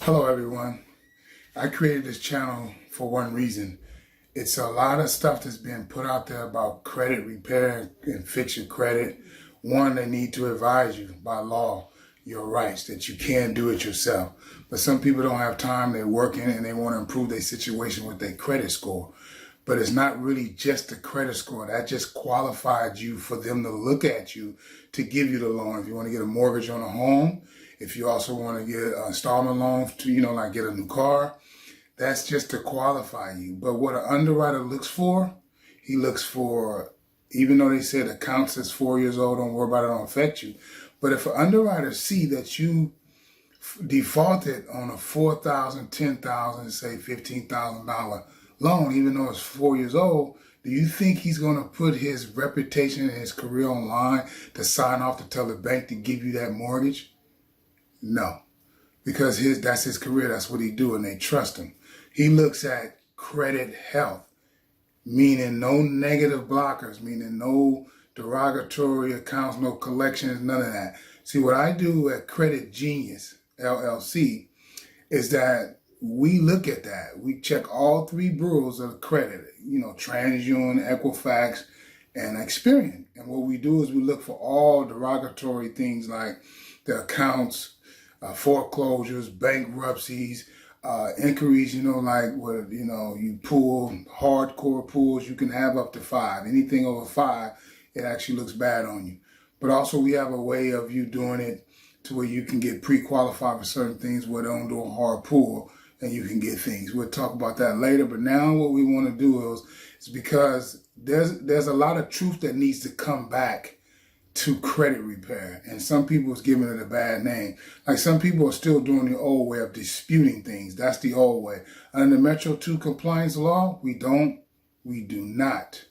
Hello everyone. I created this channel for one reason. It's a lot of stuff that's being put out there about credit repair and fix your credit. One, they need to advise you by law your rights, that you can do it yourself. But some people don't have time, they're working and they want to improve their situation with their credit score. But it's not really just the credit score. That just qualified you for them to look at you to give you the loan. If you want to get a mortgage on a home, if you also want to get an installment loan to, like get a new car, that's just to qualify you. But what an underwriter looks for, he looks for, even though they said accounts that's 4 years old, don't worry about it, don't affect you. But if an underwriter see that you defaulted on a $4,000, $10,000, say $15,000 loan, even though it's 4 years old, do you think he's going to put his reputation and his career on line to sign off to tell the bank to give you that mortgage? No, because that's his career. That's what he do, and they trust him. He looks at credit health, meaning no negative blockers, meaning no derogatory accounts, no collections, none of that. See, what I do at Credit Genius, LLC, is that we look at that. We check all three bureaus of credit, TransUnion, Equifax, and Experian. And what we do is we look for all derogatory things like the accounts, foreclosures, bankruptcies, inquiries, like where, you pull hardcore pulls, you can have up to 5. Anything over 5, it actually looks bad on you. But also we have a way of you doing it to where you can get pre-qualified for certain things where they don't do a hard pull and you can get things. We'll talk about that later. But now what we want to do is because there's a lot of truth that needs to come back to credit repair, and some people is giving it a bad name. Like some people are still doing the old way of disputing things. That's the old way. Under the Metro 2 compliance law, we do not.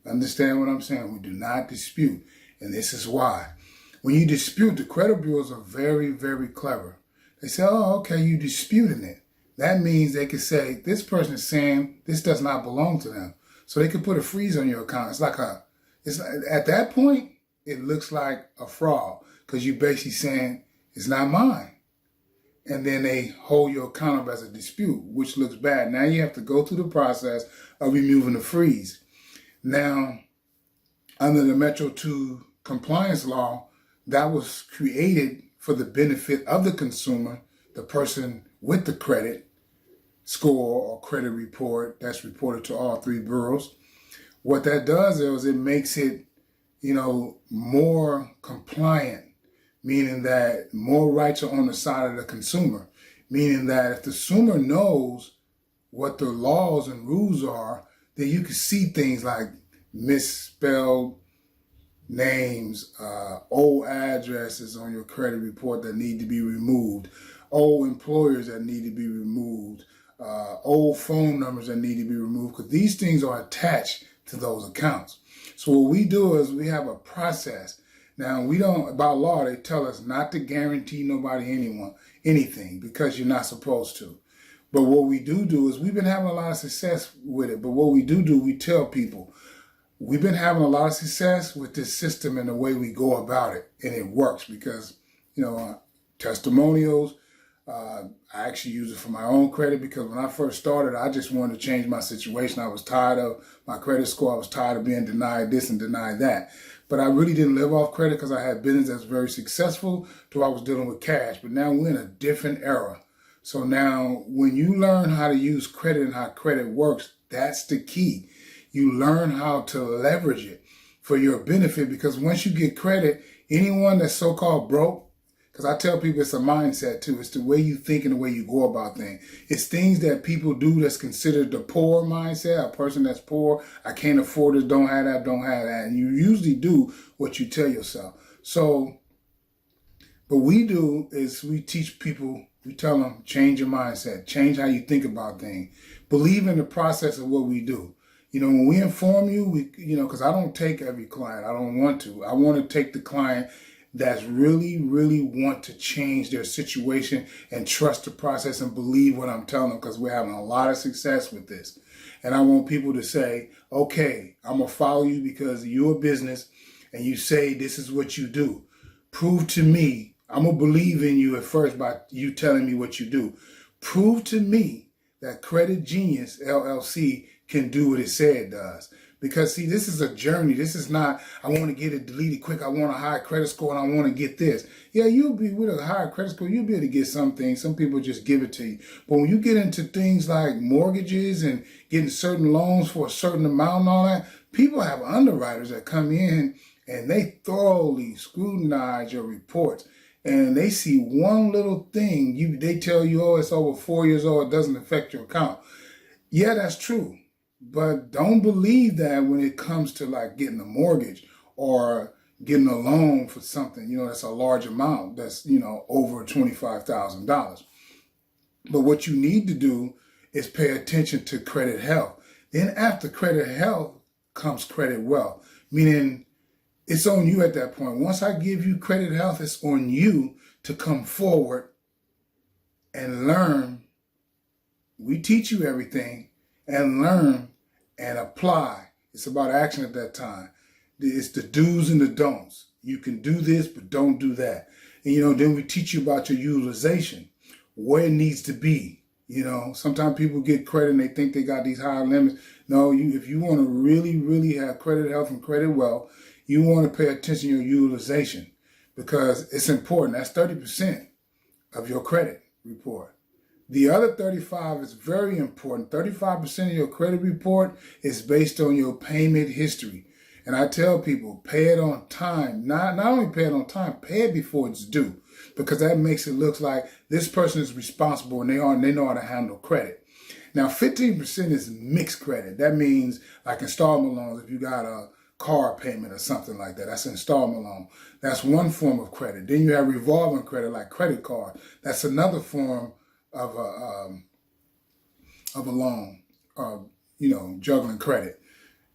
Understand what I'm saying? We do not dispute, and this is why. When you dispute, the credit bureaus are very, very clever. They say, oh, okay, you disputing it. That means they could say, this person is saying this does not belong to them. So they could put a freeze on your account. It's at that point, it looks like a fraud because you're basically saying it's not mine. And then they hold your account up as a dispute, which looks bad. Now you have to go through the process of removing the freeze. Now, under the Metro 2 compliance law, that was created for the benefit of the consumer, the person with the credit score or credit report that's reported to all three bureaus. What that does is it makes it more compliant, meaning that more rights are on the side of the consumer, meaning that if the consumer knows what the laws and rules are, then you can see things like misspelled names, old addresses on your credit report that need to be removed, old employers that need to be removed, old phone numbers that need to be removed, because these things are attached to those accounts. So what we do is we have a process. Now, we don't, by law, they tell us not to guarantee anything because you're not supposed to. But what we do is we've been having a lot of success with it. But what we do, we tell people, we've been having a lot of success with this system and the way we go about it. And it works because, testimonials, I actually use it for my own credit because when I first started, I just wanted to change my situation. I was tired of my credit score. I was tired of being denied this and denied that. But I really didn't live off credit because I had business that's very successful till I was dealing with cash. But now we're in a different era. So now when you learn how to use credit and how credit works, that's the key. You learn how to leverage it for your benefit, because once you get credit, anyone that's so-called broke, because I tell people it's a mindset too. It's the way you think and the way you go about things. It's things that people do that's considered the poor mindset. A person that's poor, I can't afford it, don't have that. And you usually do what you tell yourself. So what we do is we teach people, we tell them, change your mindset, change how you think about things. Believe in the process of what we do. When we inform you, because I don't take every client. I don't want to. I want to take the client that's really, really want to change their situation and trust the process and believe what I'm telling them, because we're having a lot of success with this. And I want people to say, okay, I'm going to follow you because you're a business and you say this is what you do. Prove to me I'm going to believe in you at first by you telling me what you do. Prove to me that Credit Genius LLC can do what it said it does. Because see, this is a journey. This is not, I want to get it deleted quick. I want a high credit score and I want to get this. Yeah, you'll be with a higher credit score. You'll be able to get some things. Some people just give it to you. But when you get into things like mortgages and getting certain loans for a certain amount and all that, people have underwriters that come in and they thoroughly scrutinize your reports. And they see one little thing. They tell you, oh, it's over 4 years old. It doesn't affect your account. Yeah, that's true. But don't believe that when it comes to like getting a mortgage or getting a loan for something, that's a large amount, that's, over $25,000. But what you need to do is pay attention to credit health. Then after credit health comes credit wealth, meaning it's on you at that point. Once I give you credit health, it's on you to come forward and learn. We teach you everything and learn and apply. It's about action at that time. It's the do's and the don'ts. You can do this, but don't do that. And, then we teach you about your utilization, where it needs to be. Sometimes people get credit and they think they got these high limits. No, if you want to really, really have credit health and credit wealth, you want to pay attention to your utilization because it's important. That's 30% of your credit report. The other 35 is very important. 35% of your credit report is based on your payment history. And I tell people, pay it on time. Not only pay it on time, pay it before it's due. Because that makes it look like this person is responsible and they know how to handle credit. Now, 15% is mixed credit. That means like installment loans. If you got a car payment or something like that, that's an installment loan. That's one form of credit. Then you have revolving credit like credit card. That's another form of a loan, juggling credit.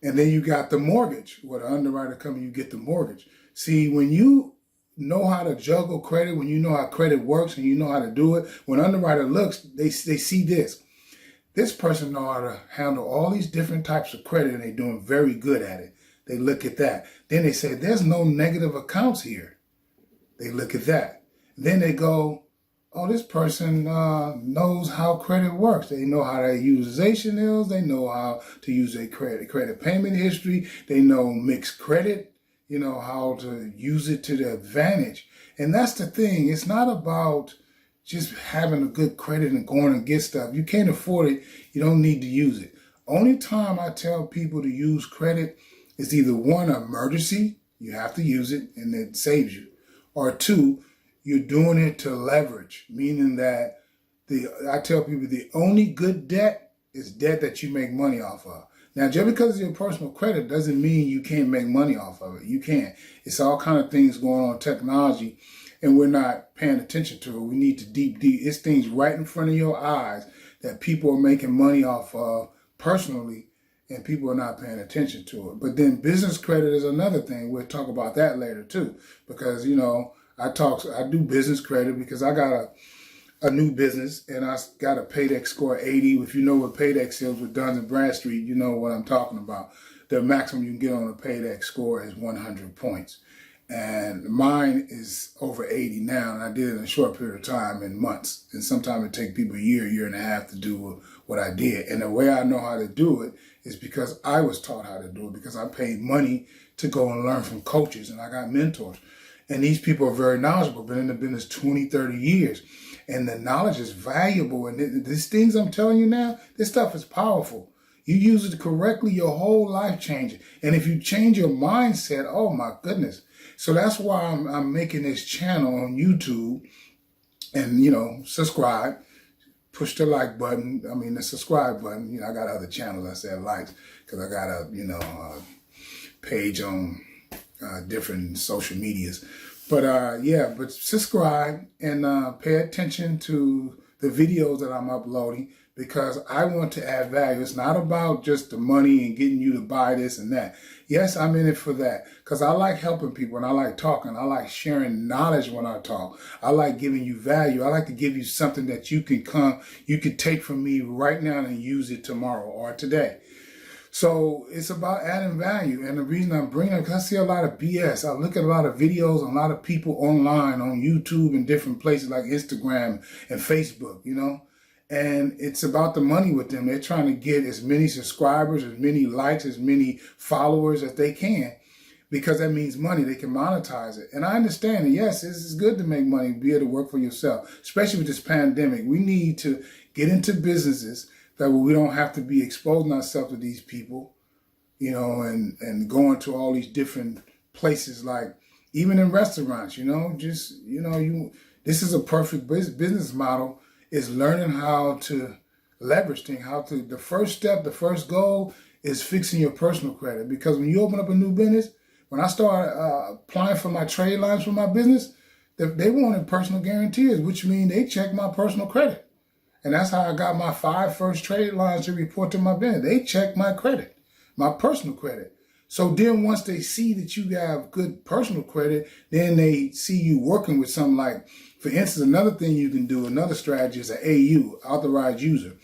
And then you got the mortgage, where the underwriter comes and you get the mortgage. See, when you know how to juggle credit, when you know how credit works and you know how to do it, when underwriter looks, they see this. This person knows how to handle all these different types of credit and they're doing very good at it. They look at that. Then they say, there's no negative accounts here. They look at that. Then they go, oh, this person knows how credit works. They know how their utilization is. They know how to use their credit payment history. They know mixed credit, how to use it to their advantage. And that's the thing. It's not about just having a good credit and going and get stuff. You can't afford it. You don't need to use it. Only time I tell people to use credit is either one, emergency. You have to use it and it saves you. Or two, you're doing it to leverage, meaning that I tell people the only good debt is debt that you make money off of. Now, just because of your personal credit doesn't mean you can't make money off of it. You can. It's all kind of things going on in technology, and we're not paying attention to it. We need to deep. It's things right in front of your eyes that people are making money off of personally, and people are not paying attention to it. But then business credit is another thing. We'll talk about that later too, because, I do business credit because I got a new business and I got a Paydex score 80. If you know what Paydex is with Duns and Bradstreet, you know what I'm talking about. The maximum you can get on a Paydex score is 100 points. And mine is over 80 now, and I did it in a short period of time, in months. And sometimes it takes people a year and a half to do what I did. And the way I know how to do it is because I was taught how to do it, because I paid money to go and learn from coaches, and I got mentors. And these people are very knowledgeable, been in the business 20, 30 years. And the knowledge is valuable. And these things I'm telling you now, this stuff is powerful. You use it correctly, your whole life changes. And if you change your mindset, oh my goodness. So that's why I'm making this channel on YouTube and, subscribe, push the like button. the subscribe button. I got other channels I said likes because I got a page on different social medias. But subscribe and pay attention to the videos that I'm uploading, because I want to add value. It's not about just the money and getting you to buy this and that. Yes, I'm in it for that because I like helping people and I like talking. I like sharing knowledge when I talk. I like giving you value. I like to give you something that you can take from me right now and use it tomorrow or today. So it's about adding value. And the reason I'm bringing it, because I see a lot of BS. I look at a lot of videos, a lot of people online on YouTube and different places like Instagram and Facebook, and it's about the money with them. They're trying to get as many subscribers, as many likes, as many followers as they can, because that means money. They can monetize it. And I understand that, yes, it's good to make money, be able to work for yourself, especially with this pandemic. We need to get into businesses that we don't have to be exposing ourselves to these people, and going to all these different places, like even in restaurants, this is a perfect business model, is learning how to leverage things, the first step, the first goal is fixing your personal credit. Because when you open up a new business, when I started applying for my trade lines for my business, they wanted personal guarantees, which means they checked my personal credit. And that's how I got my 5 first trade lines to report to my business. They check my credit, my personal credit. So then once they see that you have good personal credit, then they see you working with something like, for instance, another thing you can do, another strategy is an AU, authorized user.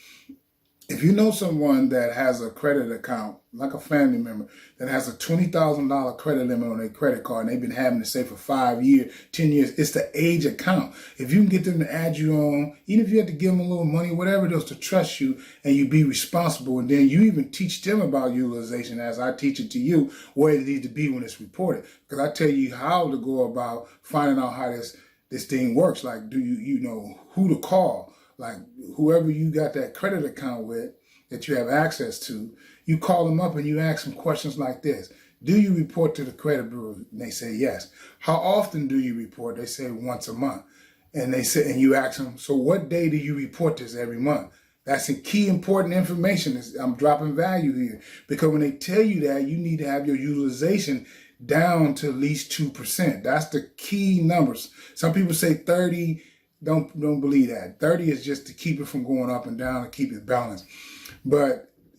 If you know someone that has a credit account, like a family member, that has a $20,000 credit limit on their credit card, and they've been having it, say, for 5 years, 10 years, it's the age account. If you can get them to add you on, even if you have to give them a little money, whatever it is, to trust you, and you be responsible, and then you even teach them about utilization as I teach it to you, where it needs to be when it's reported. Because I tell you how to go about finding out how this thing works. Like, do you know who to call? Like, whoever you got that credit account with, that you have access to, you call them up and you ask them questions like this. Do you report to the credit bureau? And they say yes. How often do you report? They say once a month. And and you ask them, so what day do you report this every month? That's a key important information. I'm dropping value here. Because when they tell you that, you need to have your utilization down to at least 2%. That's the key numbers. Some people say 30. Don't believe that. 30 is just to keep it from going up and down, to keep it balanced.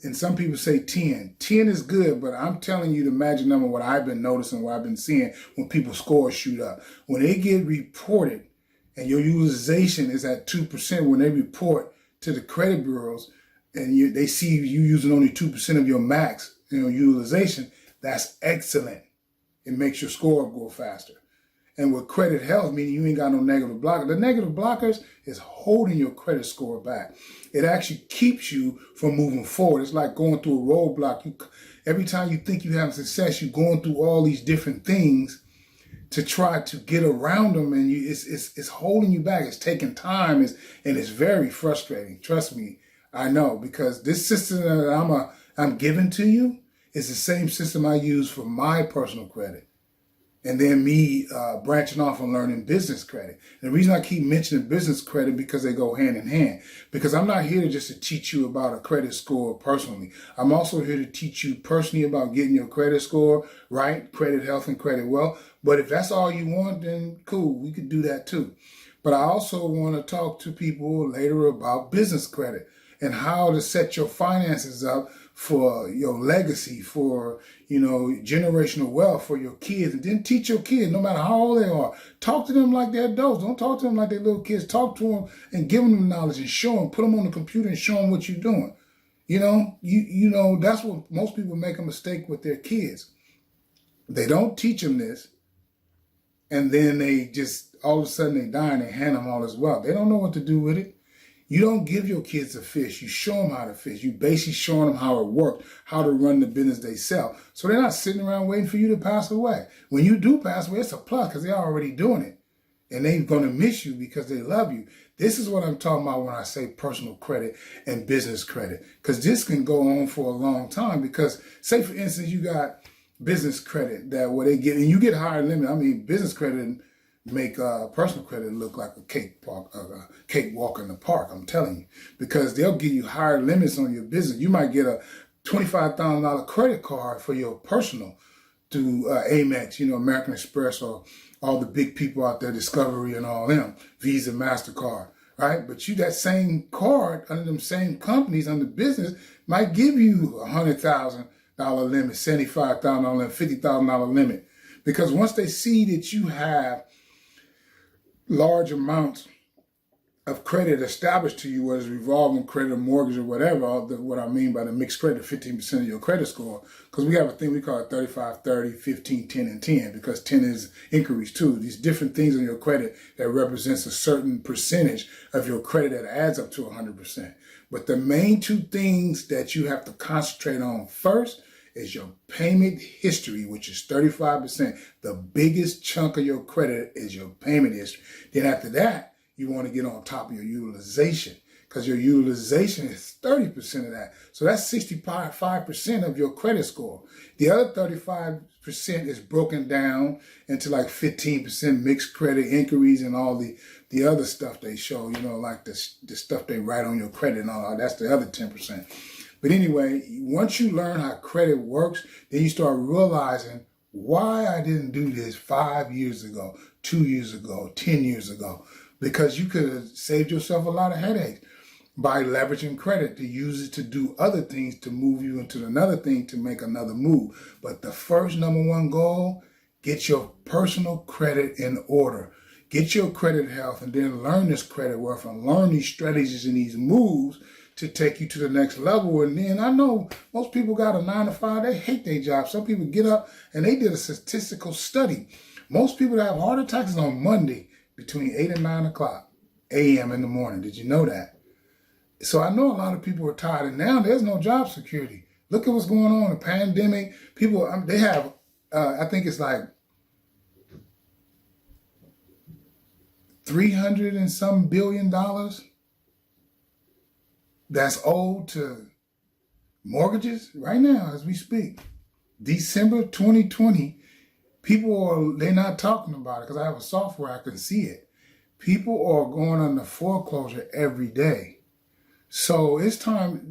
And some people say 10. 10 is good, but I'm telling you the magic number, what I've been noticing, what I've been seeing when people's scores shoot up. When they get reported and your utilization is at 2%, when they report to the credit bureaus and they see you using only 2% of your max utilization, that's excellent. It makes your score go faster. And with credit health, meaning you ain't got no negative blocker. The negative blockers is holding your credit score back. It actually keeps you from moving forward. It's like going through a roadblock. Every time you think you have success, you're going through all these different things to try to get around them, and it's holding you back. It's taking time, and it's very frustrating. Trust me, I know, because this system that I'm giving to you is the same system I use for my personal credit. And then me branching off and learning business credit. And the reason I keep mentioning business credit, because they go hand in hand. Because I'm not here just to teach you about a credit score personally. I'm also here to teach you personally about getting your credit score right, credit health and credit wealth. But if that's all you want, then cool, we could do that too. But I also want to talk to people later about business credit and how to set your finances up for your legacy, for, generational wealth for your kids. And then teach your kids, no matter how old they are. Talk to them like they're adults. Don't talk to them like they're little kids. Talk to them and give them the knowledge and show them. Put them on the computer and show them what you're doing. That's what most people make a mistake with their kids. They don't teach them this. And then they just, all of a sudden they die and they hand them all this wealth. They don't know what to do with it. You don't give your kids a fish. You show them how to fish. You basically showing them how it works, how to run the business they sell. So they're not sitting around waiting for you to pass away. When you do pass away, it's a plus because they're already doing it. And they're going to miss you because they love you. This is what I'm talking about when I say personal credit and business credit. Because this can go on for a long time. Because say, for instance, you got business credit that where they get, and you get higher limit. I mean, business credit make personal credit look like a cakewalk in the park, I'm telling you. Because they'll give you higher limits on your business. You might get a $25,000 credit card for your personal through Amex, American Express, or all the big people out there, Discovery and all them, Visa, MasterCard, right? But that same card under them same companies under business might give you a $100,000 limit, $75,000 limit, $50,000 limit. Because once they see that you have large amounts of credit established to you, whether it's revolving credit or mortgage or whatever, what I mean by the mixed credit, 15% of your credit score, because we have a thing we call it 35, 30, 15, 10, and 10, because 10 is inquiries too. These different things on your credit that represents a certain percentage of your credit that adds up to 100%. But the main two things that you have to concentrate on first is your payment history, which is 35%. The biggest chunk of your credit is your payment history. Then after that, you want to get on top of your utilization, because your utilization is 30% of that. So that's 65% of your credit score. The other 35% is broken down into like 15% mixed credit inquiries and all the other stuff they show, like the stuff they write on your credit and all that. That's the other 10%. But anyway, once you learn how credit works, then you start realizing why I didn't do this 5 years ago, 2 years ago, 10 years ago. Because you could have saved yourself a lot of headaches by leveraging credit to use it to do other things, to move you into another thing, to make another move. But the first number one goal, get your personal credit in order. Get your credit health, and then learn this credit worth and learn these strategies and these moves to take you to the next level. And then I know most people got a 9-to-5, they hate their job. Some people get up, and they did a statistical study. Most people that have heart attacks on Monday between 8 and 9 o'clock a.m. in the morning. Did you know that? So I know a lot of people are tired, and now there's no job security. Look at what's going on, the pandemic. People, they have, I think it's like 300 and some billion dollars that's owed to mortgages right now as we speak. December 2020, they're not talking about it because I have a software, I can see it. People are going under foreclosure every day. So it's time,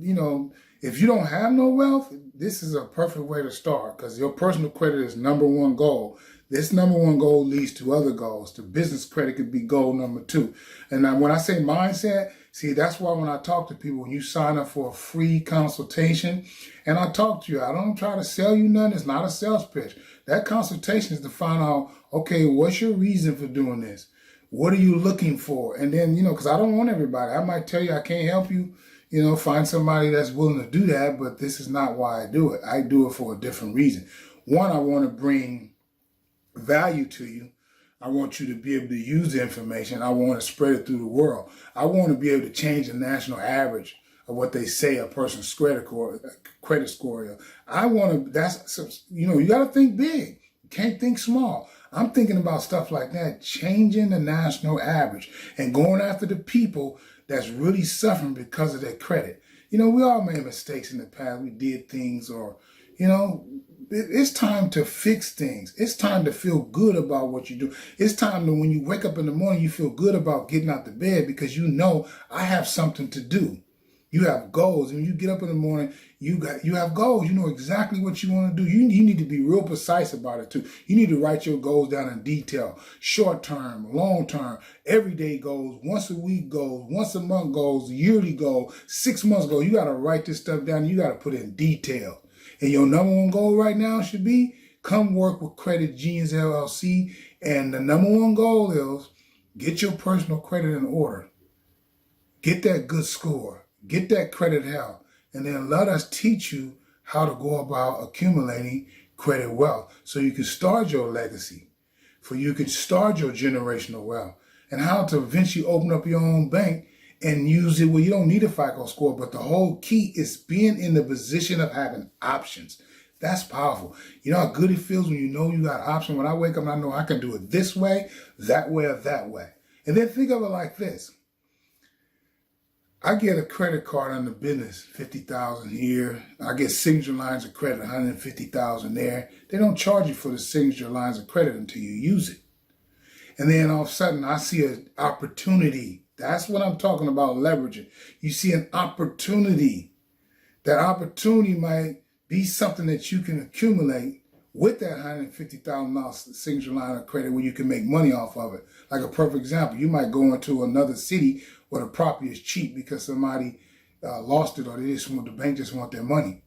if you don't have no wealth, this is a perfect way to start, because your personal credit is number one goal. This number one goal leads to other goals. The business credit could be goal number 2. And now when I say mindset, see, that's why when I talk to people, when you sign up for a free consultation and I talk to you, I don't try to sell you nothing. It's not a sales pitch. That consultation is to find out, okay, what's your reason for doing this? What are you looking for? And then, because I don't want everybody. I might tell you I can't help you, find somebody that's willing to do that, but this is not why I do it. I do it for a different reason. One, I want to bring value to you. I want you to be able to use the information. I want to spread it through the world. I want to be able to change the national average of what they say a person's credit score. I want to, you got to think big. You can't think small. I'm thinking about stuff like that, changing the national average and going after the people that's really suffering because of their credit. We all made mistakes in the past. We did things it's time to fix things. It's time to feel good about what you do. It's time that when you wake up in the morning, you feel good about getting out the bed because I have something to do. You have goals. And when you get up in the morning, you have goals. You know exactly what you want to do. You need to be real precise about it too. You need to write your goals down in detail. Short term, long term, everyday goals, once a week goals, once a month goals, yearly goals, 6 months goals. You got to write this stuff down. You got to put it in detail. And your number one goal right now should be come work with Credit Genius LLC. And the number one goal is get your personal credit in order. Get that good score. Get that credit health. And then let us teach you how to go about accumulating credit wealth so you can start your legacy, for you can start your generational wealth, and how to eventually open up your own bank and use it where you don't need a FICO score. But the whole key is being in the position of having options. That's powerful. You know how good it feels when you know you got options? When I wake up and I know I can do it this way, or that way. And then think of it like this. I get a credit card on the business, $50,000 here. I get signature lines of credit, $150,000 there. They don't charge you for the signature lines of credit until you use it. And then all of a sudden I see an opportunity. That's what I'm talking about, leveraging. You see an opportunity. That opportunity might be something that you can accumulate with that $150,000 signature line of credit where you can make money off of it. Like a perfect example, you might go into another city where the property is cheap because somebody lost it, or the bank just want their money.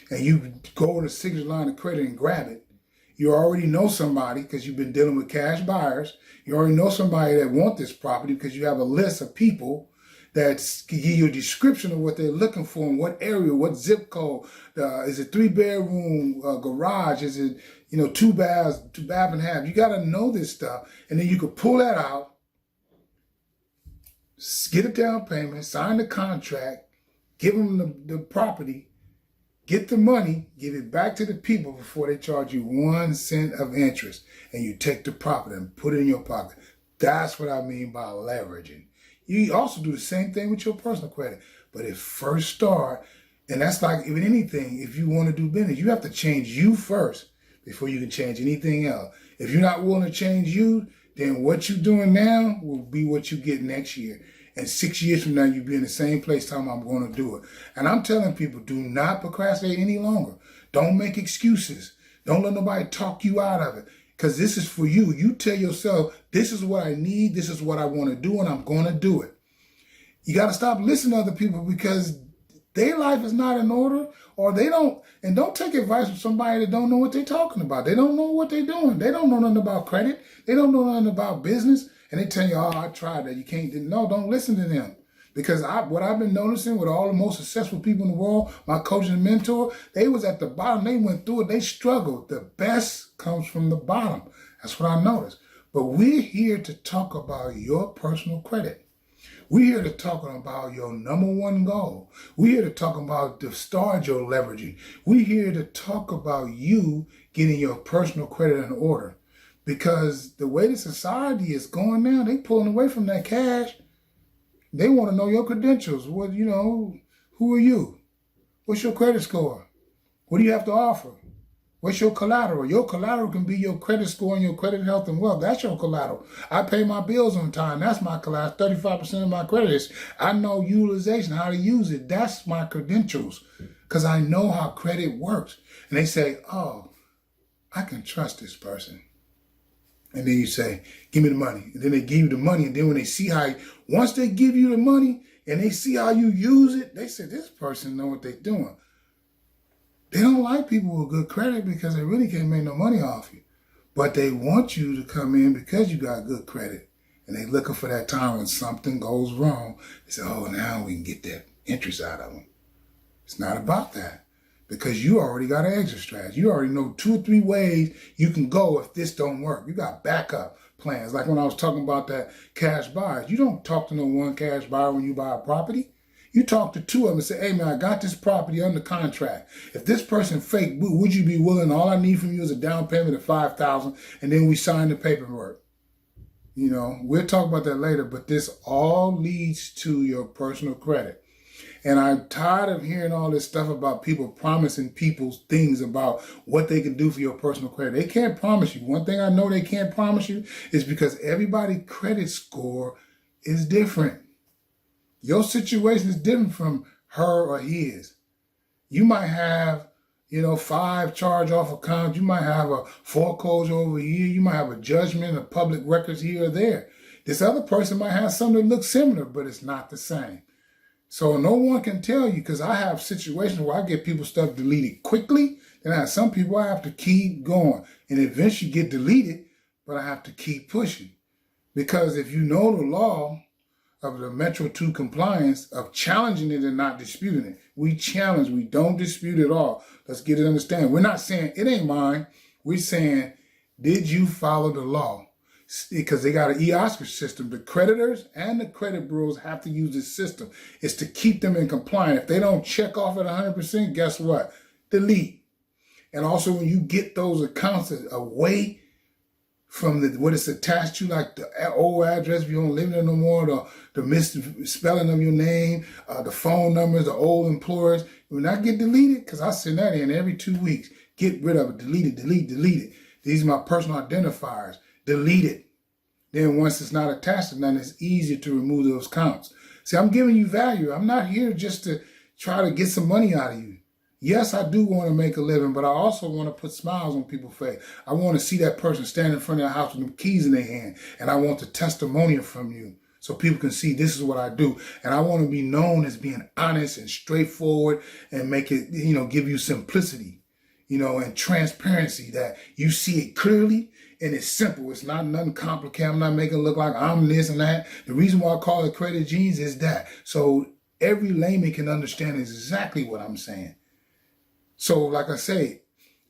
And you go to the signature line of credit and grab it. You already know somebody because you've been dealing with cash buyers. You already know somebody that want this property because you have a list of people that give you a description of what they're looking for in what area, what zip code. Is it 3-bedroom garage? Is it, two baths, 2.5 baths? You got to know this stuff. And then you can pull that out, get a down payment, sign the contract, give them the property, get the money, give it back to the people before they charge you 1 cent of interest. And you take the property and put it in your pocket. That's what I mean by leveraging. You also do the same thing with your personal credit. But it first start, and that's like with anything, if you want to do business, you have to change you first before you can change anything else. If you're not willing to change you, then what you're doing now will be what you get next year. And 6 years from now, you'll be in the same place telling I'm going to do it. And I'm telling people, do not procrastinate any longer. Don't make excuses. Don't let nobody talk you out of it. Because this is for you. You tell yourself, this is what I need, this is what I want to do, and I'm going to do it. You got to stop listening to other people because their life is not in order, or they don't, and don't take advice from somebody that don't know what they're talking about. They don't know what they're doing. They don't know nothing about credit. They don't know nothing about business. And they tell you, oh, I tried that. You can't. No, don't listen to them. Because what I've been noticing with all the most successful people in the world, my coach and mentor, they was at the bottom. They went through it. They struggled. The best comes from the bottom. That's what I noticed. But we're here to talk about your personal credit. We're here to talk about your number one goal. We're here to talk about the start you're leveraging. We're here to talk about you getting your personal credit in order. Because the way the society is going now, they pulling away from that cash. They want to know your credentials. What, who are you? What's your credit score? What do you have to offer? What's your collateral? Your collateral can be your credit score and your credit health and wealth. That's your collateral. I pay my bills on time. That's my collateral. 35% of my credit is. I know utilization, how to use it. That's my credentials because I know how credit works. And they say, oh, I can trust this person. And then you say, give me the money. And then they give you the money. And then when they see once they give you the money and they see how you use it, they say, this person know what they're doing. They don't like people with good credit because they really can't make no money off you. But they want you to come in because you got good credit. And they're looking for that time when something goes wrong. They say, oh, now we can get that interest out of them. It's not about that. Because you already got an exit strategy. You already know 2 or 3 ways you can go if this don't work. You got backup plans. Like when I was talking about that cash buyers, you don't talk to no one cash buyer when you buy a property. You talk to 2 of them and say, hey man, I got this property under contract. If this person fake, would you be willing? All I need from you is a down payment of $5,000 and then we sign the paperwork. We'll talk about that later, but this all leads to your personal credit. And I'm tired of hearing all this stuff about people promising people things about what they can do for your personal credit. They can't promise you. One thing I know they can't promise you is because everybody's credit score is different. Your situation is different from her or his. You might have, 5 charge-off accounts. You might have a foreclosure over here. You might have a judgment of public records here or there. This other person might have something that looks similar, but it's not the same. So no one can tell you, because I have situations where I get people's stuff deleted quickly, and I have some people I have to keep going. And eventually get deleted, but I have to keep pushing. Because if you know the law of the Metro 2 compliance of challenging it and not disputing it, we challenge, we don't dispute at all. Let's get it understand. We're not saying it ain't mine. We're saying, did you follow the law? Because they got an e-Oscar system. The creditors and the credit bureaus have to use this system. It's to keep them in compliance. If they don't check off at 100%, guess what? Delete. And also when you get those accounts away from what it's attached to, like the old address, if you don't live there no more, the misspelling of your name, the phone numbers, the old employers, when that get deleted, because I send that in every 2 weeks, get rid of it, delete it, delete it. These are my personal identifiers. Delete it. Then once it's not attached to nothing, it's easier to remove those counts. See, I'm giving you value. I'm not here just to try to get some money out of you. Yes, I do want to make a living, but I also want to put smiles on people's face. I want to see that person stand in front of their house with them keys in their hand. And I want the testimonial from you so people can see this is what I do. And I want to be known as being honest and straightforward and make it, give you simplicity. and transparency, that you see it clearly and it's simple. It's not nothing complicated. I'm not making it look like I'm this and that. The reason why I call it Credit Genius is that, so every layman can understand exactly what I'm saying. So like I say,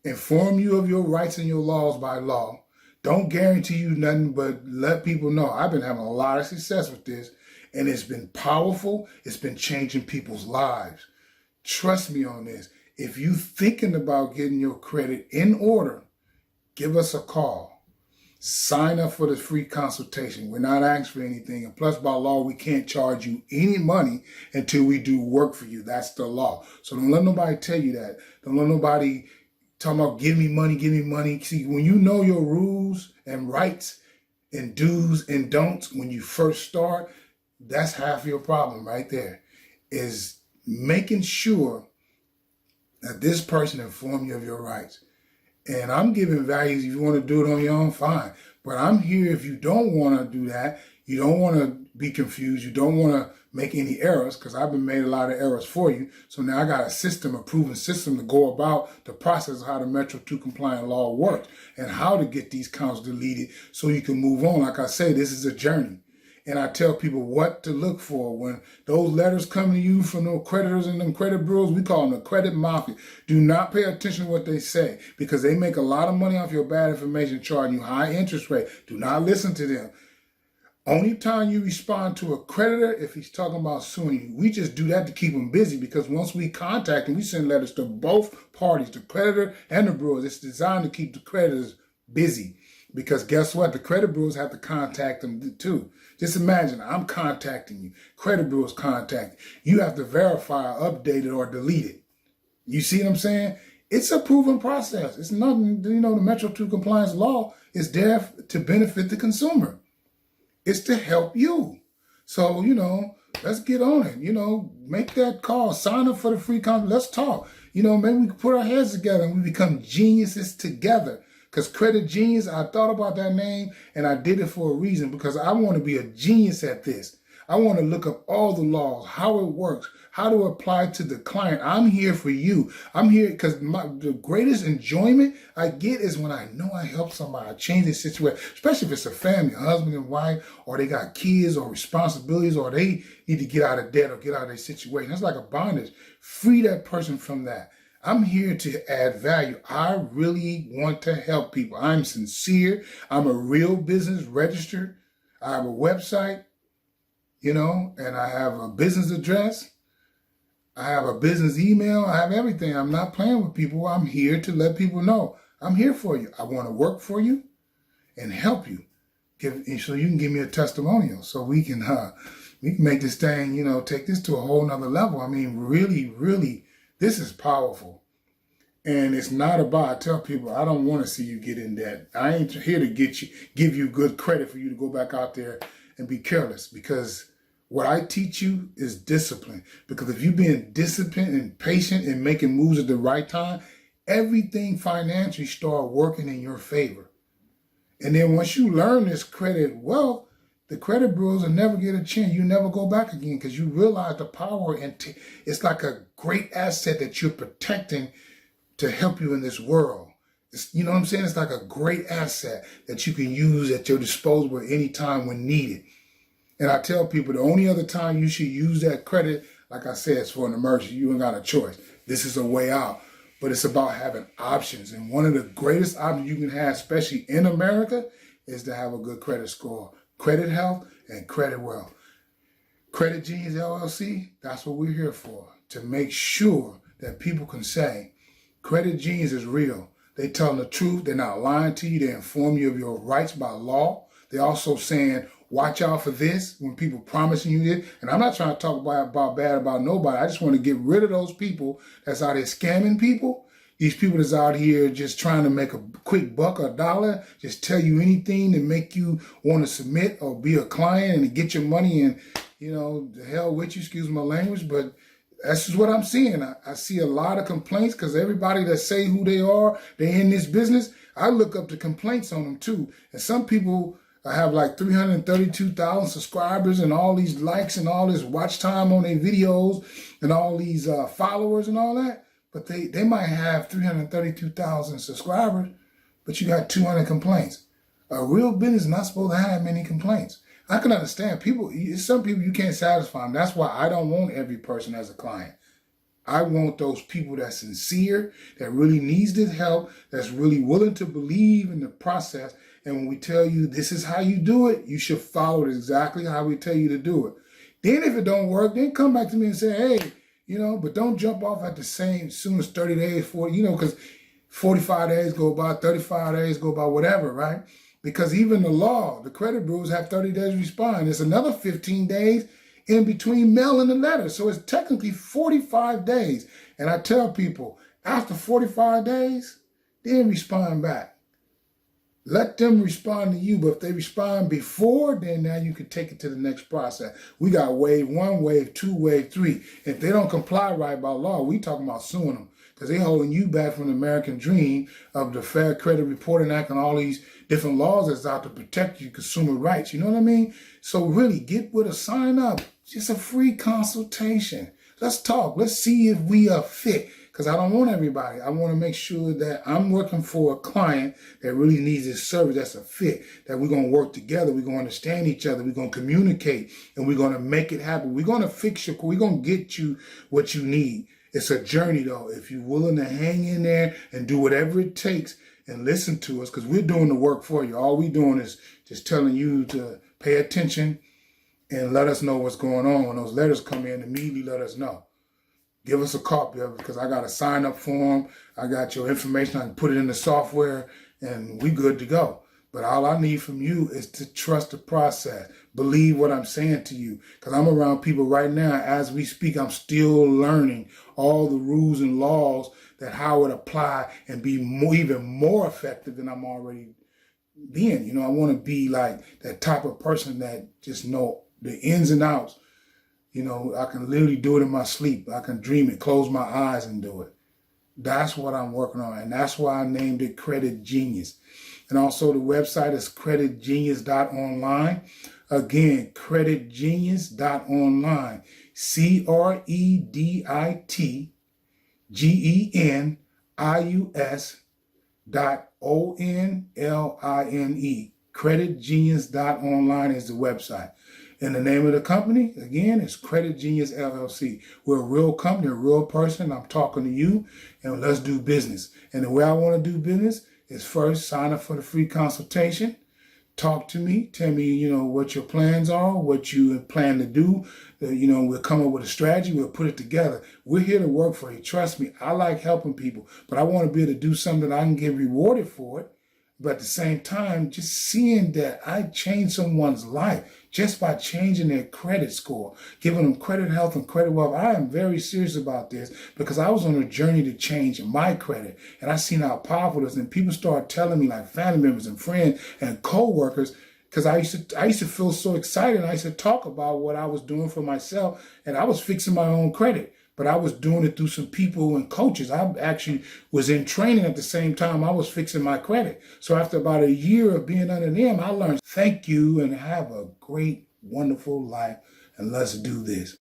inform you of your rights and your laws by law. Don't guarantee you nothing, but let people know. I've been having a lot of success with this, and it's been powerful. It's been changing people's lives. Trust me on this. If you thinking about getting your credit in order, give us a call. Sign up for the free consultation. We're not asking for anything. And plus, by law, we can't charge you any money until we do work for you. That's the law. So don't let nobody tell you that. Don't let nobody talking about give me money, give me money. See, when you know your rules and rights and do's and don'ts when you first start, that's half your problem right there, is making sure that this person informed you of your rights. And I'm giving values. If you want to do it on your own, fine. But I'm here if you don't want to do that, you don't want to be confused, you don't want to make any errors, because I've been made a lot of errors for you. So now I got a system, a proven system to go about the process of how the Metro 2 compliant law works and how to get these counts deleted so you can move on. Like I say, this is a journey. And I tell people what to look for when those letters come to you from those creditors and them credit bureaus. We call them the credit mafia. Do not pay attention to what they say, because they make a lot of money off your bad information, charging you high interest rate. Do not listen to them. Only time you respond to a creditor if he's talking about suing you. We just do that to keep him busy, because once we contact him, we send letters to both parties, the creditor and the bureaus. It's designed to keep the creditors busy, because guess what? The credit bureaus have to contact them too. Just imagine, I'm contacting you. Credit bureaus contact you. You have to verify, update it, or delete it. You see what I'm saying? It's a proven process. It's nothing, the Metro 2 compliance law is there to benefit the consumer. It's to help you. So, let's get on it. Make that call. Sign up for the free conference. Let's talk. Maybe we can put our heads together and we become geniuses together. Because Credit Genius, I thought about that name and I did it for a reason, because I want to be a genius at this. I want to look up all the laws, how it works, how to apply to the client. I'm here for you. I'm here because the greatest enjoyment I get is when I know I help somebody, I change their situation, especially if it's a family, a husband and wife, or they got kids or responsibilities, or they need to get out of debt or get out of their situation. That's like a bondage. Free that person from that. I'm here to add value. I really want to help people. I'm sincere. I'm a real business registered. I have a website, and I have a business address. I have a business email. I have everything. I'm not playing with people. I'm here to let people know I'm here for you. I want to work for you and help you. So you can give me a testimonial, so we can make this thing, take this to a whole nother level. I mean, really, really, this is powerful. And it's not about, I tell people, I don't want to see you get in debt. I ain't here to give you good credit for you to go back out there and be careless, because what I teach you is discipline. Because if you're being disciplined and patient and making moves at the right time, everything financially start working in your favor. And then once you learn this credit wealth, the credit bureaus will never get a chance. You never go back again, because you realize the power, and it's like a great asset that you're protecting to help you in this world. You know what I'm saying? It's like a great asset that you can use at your disposal at any time when needed. And I tell people the only other time you should use that credit, like I said, is for an emergency. You ain't got a choice. This is a way out. But it's about having options. And one of the greatest options you can have, especially in America, is to have a good credit score. Credit health and credit wealth. Credit Genius LLC, that's what we're here for. To make sure that people can say, Credit Genius is real. They telling the truth. They're not lying to you. They inform you of your rights by law. They're also saying, watch out for this when people promising you this. And I'm not trying to talk about bad about nobody. I just want to get rid of those people that's out here scamming people. These people that's out here just trying to make a quick buck or dollar, just tell you anything to make you want to submit or be a client and get your money, and, the hell with you, excuse my language, but that's just what I'm seeing. I see a lot of complaints, because everybody that say who they are, they in this business, I look up the complaints on them too. And some people have like 332,000 subscribers and all these likes and all this watch time on their videos and all these followers and all that. but they might have 332,000 subscribers, but you got 200 complaints. A real business is not supposed to have many complaints. I can understand some people you can't satisfy them. That's why I don't want every person as a client. I want those people that's sincere, that really needs this help, that's really willing to believe in the process. And when we tell you this is how you do it, you should follow it exactly how we tell you to do it. Then if it don't work, then come back to me and say, hey, but don't jump off at the same soon as 30 days, 40, because 45 days go by, 35 days go by, whatever, right? Because even the law, the credit bureaus have 30 days to respond. It's another 15 days in between mailing the letter. So it's technically 45 days. And I tell people, after 45 days, then respond back. Let them respond to you. But if they respond before, then now you can take it to the next process. We got wave 1, wave 2, wave 3. If they don't comply right by law, we talking about suing them. Because they're holding you back from the American dream of the Fair Credit Reporting Act and all these different laws that's out to protect your consumer rights. You know what I mean? So really get with a sign up. Just a free consultation. Let's talk. Let's see if we are fit. Because I don't want everybody. I want to make sure that I'm working for a client that really needs this service that's a fit, that we're going to work together. We're going to understand each other. We're going to communicate, and we're going to make it happen. We're going to fix we're going to get you what you need. It's a journey, though. If you're willing to hang in there and do whatever it takes and listen to us, because we're doing the work for you. All we're doing is just telling you to pay attention and let us know what's going on. When those letters come in, immediately let us know. Give us a copy of it, because I got a sign-up form. I got your information. I can put it in the software, and we good to go. But all I need from you is to trust the process. Believe what I'm saying to you. Because I'm around people right now. As we speak, I'm still learning all the rules and laws that how it apply and be even more effective than I'm already being. I want to be like that type of person that just know the ins and outs. I can literally do it in my sleep. I can dream it, close my eyes and do it. That's what I'm working on. And that's why I named it Credit Genius. And also the website is creditgenius.online. Again, creditgenius.online. creditgenius.online. Creditgenius.online is the website. And the name of the company, again, is Credit Genius LLC. We're a real company, a real person. I'm talking to you, and let's do business. And the way I want to do business is first sign up for the free consultation. Talk to me. Tell me, what your plans are, what you plan to do. We'll come up with a strategy. We'll put it together. We're here to work for you. Trust me, I like helping people, but I want to be able to do something that I can get rewarded for it. But at the same time, just seeing that I changed someone's life just by changing their credit score, giving them credit health and credit wealth. I am very serious about this because I was on a journey to change my credit. And I seen how powerful it is. And people started telling me, like family members and friends and co-workers, because I used to feel so excited. I used to talk about what I was doing for myself, and I was fixing my own credit. But I was doing it through some people and coaches. I actually was in training at the same time I was fixing my credit. So after about a year of being under them, I learned, thank you and have a great, wonderful life. And let's do this.